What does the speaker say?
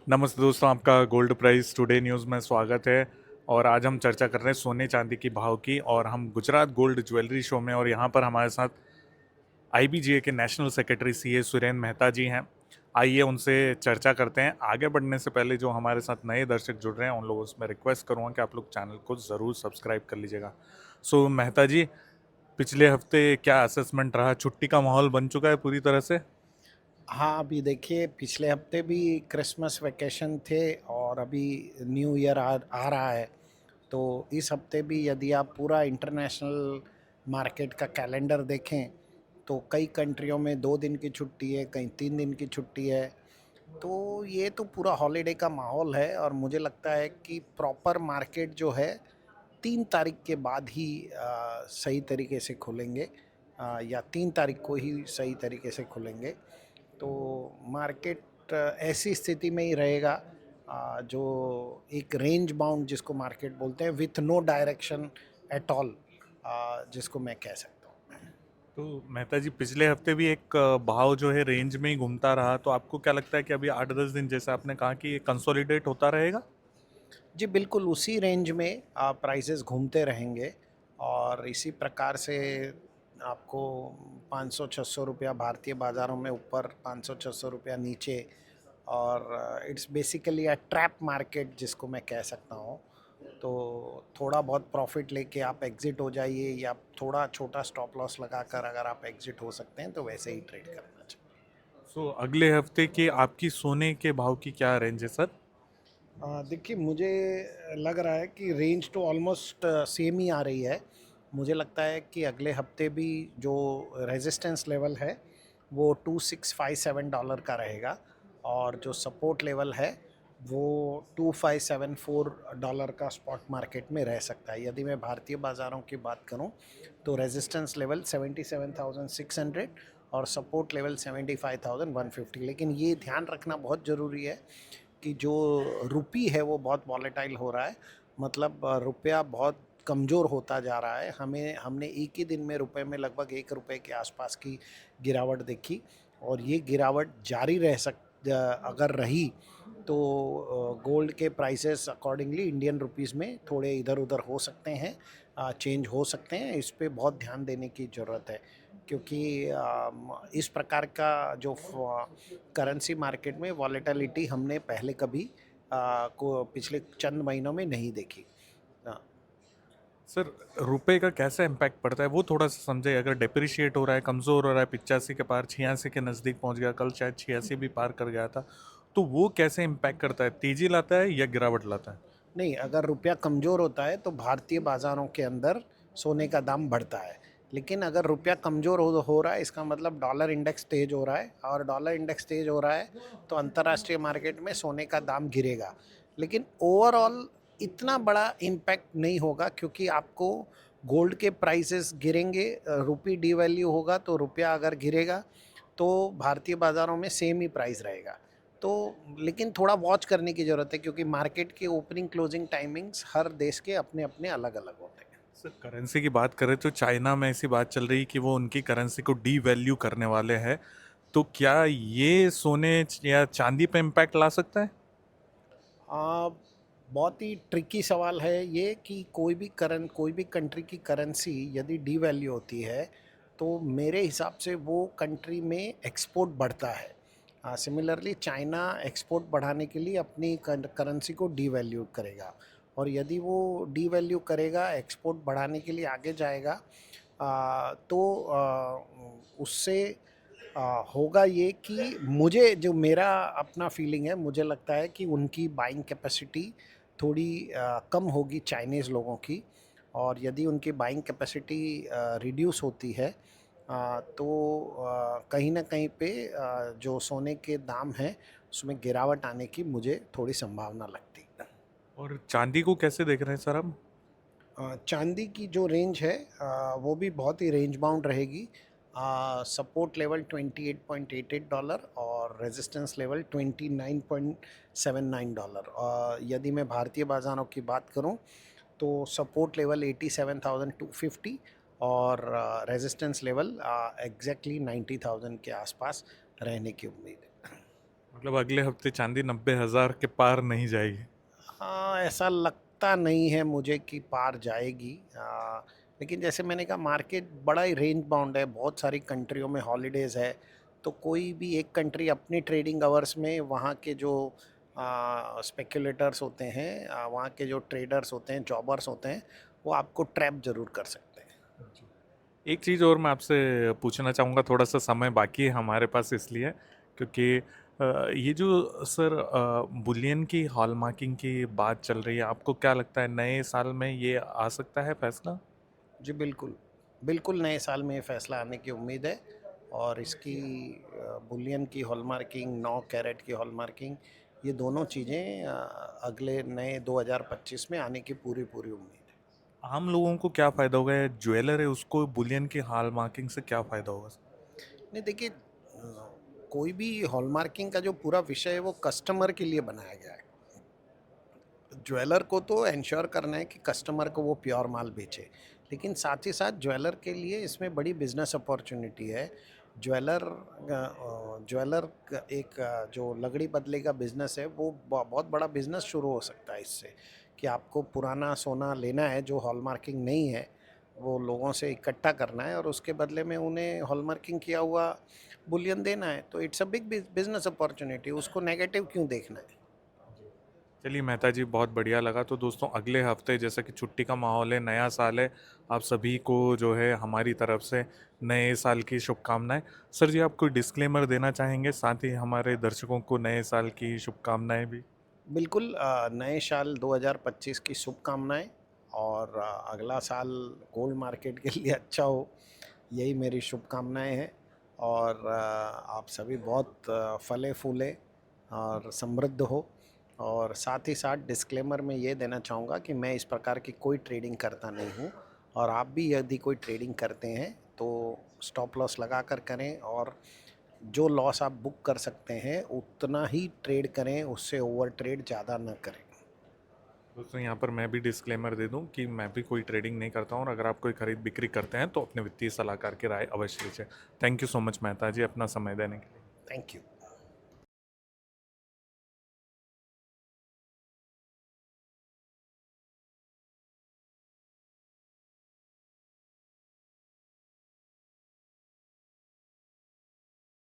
नमस्ते दोस्तों, आपका गोल्ड प्राइस टुडे न्यूज़ में स्वागत है। और आज हम चर्चा कर रहे हैं सोने चांदी की भाव की। और हम गुजरात गोल्ड ज्वेलरी शो में, और यहाँ पर हमारे साथ आईबीजीए के national secretary CA Surendra Mehta ji हैं। आइए उनसे चर्चा करते हैं। आगे बढ़ने से पहले जो हमारे साथ नए दर्शक जुड़ रहे हैं उन लोगों से मैं रिक्वेस्ट करूँगा कि आप लोग चैनल को ज़रूर सब्सक्राइब कर लीजिएगा। सो मेहता जी, पिछले हफ्ते क्या असेसमेंट रहा? छुट्टी का माहौल बन चुका है पूरी तरह से? हाँ, अभी देखिए पिछले हफ्ते भी क्रिसमस वेकेशन थे और अभी न्यू ईयर आ रहा है। तो इस हफ्ते भी यदि आप पूरा इंटरनेशनल मार्केट का कैलेंडर देखें तो कई कंट्रियों में 2 दिन की छुट्टी है, कहीं 3 दिन की छुट्टी है। तो ये तो पूरा हॉलीडे का माहौल है और मुझे लगता है कि प्रॉपर मार्केट जो है 3 तारीख के बाद ही सही तरीके से खुलेंगे, या 3 तारीख को ही सही तरीके से खुलेंगे। तो मार्केट ऐसी स्थिति में ही रहेगा, जो एक रेंज बाउंड जिसको मार्केट बोलते हैं, with no direction at all, जिसको मैं कह सकता हूँ। तो मेहता जी, पिछले हफ्ते भी एक भाव जो है रेंज में ही घूमता रहा, तो आपको क्या लगता है कि अभी 8-10 दिन जैसा आपने कहा कि ये कंसोलिडेट होता रहेगा? जी बिल्कुल उसी रेंज में प्राइसेस घूमते रहेंगे और इसी प्रकार से आपको 500-600 रुपया भारतीय बाज़ारों में ऊपर, 500-600 रुपया नीचे। और it's basically a trap market जिसको मैं कह सकता हूँ। तो थोड़ा बहुत प्रॉफिट लेके आप एग्ज़िट हो जाइए, या थोड़ा छोटा स्टॉप लॉस लगाकर अगर आप एग्ज़िट हो सकते हैं तो वैसे ही ट्रेड करना चाहिए। सो अगले हफ्ते के आपकी सोने के भाव की क्या रेंज है सर? देखिए मुझे लग रहा है कि रेंज तो ऑलमोस्ट सेम ही आ रही है। मुझे लगता है कि अगले हफ्ते भी जो रेजिस्टेंस लेवल है वो $2657 का रहेगा, और जो सपोर्ट लेवल है वो $2574 का स्पॉट मार्केट में रह सकता है। यदि मैं भारतीय बाज़ारों की बात करूं तो रेजिस्टेंस लेवल 77,600 और सपोर्ट लेवल 75,150। लेकिन ये ध्यान रखना बहुत ज़रूरी है कि जो रुपी है वो बहुत वॉलेटाइल हो रहा है। मतलब रुपया बहुत कमज़ोर होता जा रहा है। हमने एक ही दिन में रुपए में लगभग 1 रुपए के आसपास की गिरावट देखी, और ये गिरावट जारी अगर रही तो गोल्ड के प्राइसेस अकॉर्डिंगली इंडियन रुपीस में थोड़े इधर उधर हो सकते हैं, चेंज हो सकते हैं। इस पे बहुत ध्यान देने की ज़रूरत है, क्योंकि इस प्रकार का जो करेंसी मार्केट में वॉलेटिलिटी हमने पहले कभी को पिछले चंद महीनों में नहीं देखी। हाँ। सर, रुपए का कैसा इम्पैक्ट पड़ता है वो थोड़ा सा समझे। अगर डिप्रिशिएट हो रहा है, कमज़ोर हो रहा है, 85 के पार, 86 के नज़दीक पहुंच गया, कल शायद 86 भी पार कर गया था, तो वो कैसे इम्पैक्ट करता है? तेज़ी लाता है या गिरावट लाता है? नहीं, अगर रुपया कमज़ोर होता है तो भारतीय बाज़ारों के अंदर सोने का दाम बढ़ता है। लेकिन अगर रुपया कमज़ोर हो रहा है, इसका मतलब डॉलर इंडेक्स तेज़ हो रहा है, और डॉलर इंडेक्स तेज़ हो रहा है तो अंतर्राष्ट्रीय मार्केट में सोने का दाम गिरेगा। लेकिन ओवरऑल इतना बड़ा इम्पैक्ट नहीं होगा, क्योंकि आपको गोल्ड के प्राइसेस गिरेंगे, रुपी डिवैल्यू होगा तो रुपया अगर गिरेगा तो भारतीय बाज़ारों में सेम ही प्राइस रहेगा। तो लेकिन थोड़ा वॉच करने की ज़रूरत है, क्योंकि मार्केट के ओपनिंग क्लोजिंग टाइमिंग्स हर देश के अपने अपने अलग अलग होते हैं। सर, करेंसी की बात करें तो चाइना में ऐसी बात चल रही कि वो उनकी करेंसी को डी वैल्यू करने वाले हैं। तो क्या ये सोने या चांदी पे इम्पैक्ट ला सकता है? आ, बहुत ही ट्रिकी सवाल है ये कि कोई भी कंट्री की करेंसी यदि डी वैल्यू होती है तो मेरे हिसाब से वो कंट्री में एक्सपोर्ट बढ़ता है। सिमिलरली चाइना एक्सपोर्ट बढ़ाने के लिए अपनी करेंसी को डी वैल्यू करेगा, और यदि वो डी वैल्यू करेगा, एक्सपोर्ट बढ़ाने के लिए आगे जाएगा, उससे होगा ये कि मुझे जो मेरा अपना फीलिंग है, मुझे लगता है कि उनकी बाइंग कैपेसिटी थोड़ी कम होगी चाइनीज़ लोगों की। और यदि उनकी बाइंग कैपेसिटी रिड्यूस होती है, तो कहीं ना कहीं पे जो सोने के दाम हैं उसमें गिरावट आने की मुझे थोड़ी संभावना लगती है। और चांदी को कैसे देख रहे हैं सर हम? चांदी की जो रेंज है वो भी बहुत ही रेंज बाउंड रहेगी। सपोर्ट लेवल $28.88 और रेजिस्टेंस लेवल $29.79। यदि मैं भारतीय बाज़ारों की बात करूं तो सपोर्ट लेवल 87,250 और रेजिस्टेंस लेवल एग्जैक्टली 90,000 के आसपास रहने की उम्मीद है। मतलब अगले हफ्ते चांदी 90,000 के पार नहीं जाएगी। हाँ, ऐसा लगता नहीं है मुझे कि पार जाएगी। लेकिन जैसे मैंने कहा, मार्केट बड़ा ही रेंज बाउंड है, बहुत सारी कंट्रियों में हॉलीडेज़ है, तो कोई भी एक कंट्री अपनी ट्रेडिंग आवर्स में वहाँ के जो स्पेक्युलेटर्स होते हैं, वहाँ के जो ट्रेडर्स होते हैं, जॉबर्स होते हैं, वो आपको ट्रैप ज़रूर कर सकते हैं। एक चीज़ और मैं आपसे पूछना चाहूँगा, थोड़ा सा समय बाकी है हमारे पास इसलिए, क्योंकि ये जो सर बुलियन की हॉलमार्किंग की बात चल रही है, आपको क्या लगता है नए साल में ये आ सकता है फैसला? जी बिल्कुल, बिल्कुल नए साल में ये फैसला आने की उम्मीद है, और इसकी बुलियन की हॉलमार्किंग, 9 कैरेट की हॉलमार्किंग, ये दोनों चीज़ें अगले नए 2025 में आने की पूरी पूरी उम्मीद है। आम लोगों को क्या फ़ायदा होगा, या ज्वेलर है उसको बुलियन की हॉलमार्किंग से क्या फ़ायदा होगा? नहीं देखिए, कोई भी हॉलमार्किंग का जो पूरा विषय है वो कस्टमर के लिए बनाया गया है। ज्वेलर को तो एंश्योर करना है कि कस्टमर को वो प्योर माल बेचे, लेकिन साथ ही साथ ज्वेलर के लिए इसमें बड़ी बिजनेस अपॉर्चुनिटी है। ज्वेलर ज्वेलर एक जो लगड़ी बदले का बिजनेस है, वो बहुत बड़ा बिजनेस शुरू हो सकता है इससे, कि आपको पुराना सोना लेना है जो हॉलमार्किंग नहीं है, वो लोगों से इकट्ठा करना है और उसके बदले में उन्हें हॉलमार्किंग किया हुआ बुलियन देना है। तो it's a big business opportunity, उसको नेगेटिव क्यों देखना है। चलिए मेहता जी, बहुत बढ़िया लगा। तो दोस्तों, अगले हफ्ते जैसा कि छुट्टी का माहौल है, नया साल है, आप सभी को जो है हमारी तरफ से नए साल की शुभकामनाएं। सर जी, आप कोई डिस्क्लेमर देना चाहेंगे, साथ ही हमारे दर्शकों को नए साल की शुभकामनाएं भी? बिल्कुल, नए साल 2025 की शुभकामनाएं, और अगला साल गोल्ड मार्केट के लिए अच्छा हो, यही मेरी शुभकामनाएं हैं। और आप सभी बहुत फले फूले और समृद्ध हो। और साथ ही साथ डिस्क्लेमर में ये देना चाहूँगा कि मैं इस प्रकार की कोई ट्रेडिंग करता नहीं हूँ, और आप भी यदि कोई ट्रेडिंग करते हैं तो स्टॉप लॉस लगा कर करें, और जो लॉस आप बुक कर सकते हैं उतना ही ट्रेड करें, उससे ओवर ट्रेड ज़्यादा ना करें। दोस्तों, यहाँ पर मैं भी डिस्क्लेमर दे दूं कि मैं भी कोई ट्रेडिंग नहीं करता हूँ, और अगर आप कोई खरीद बिक्री करते हैं तो अपने वित्तीय सलाहकार की राय अवश्य लीजिए। Thank you so much Mehta ji, अपना समय देने के लिए। Thank you.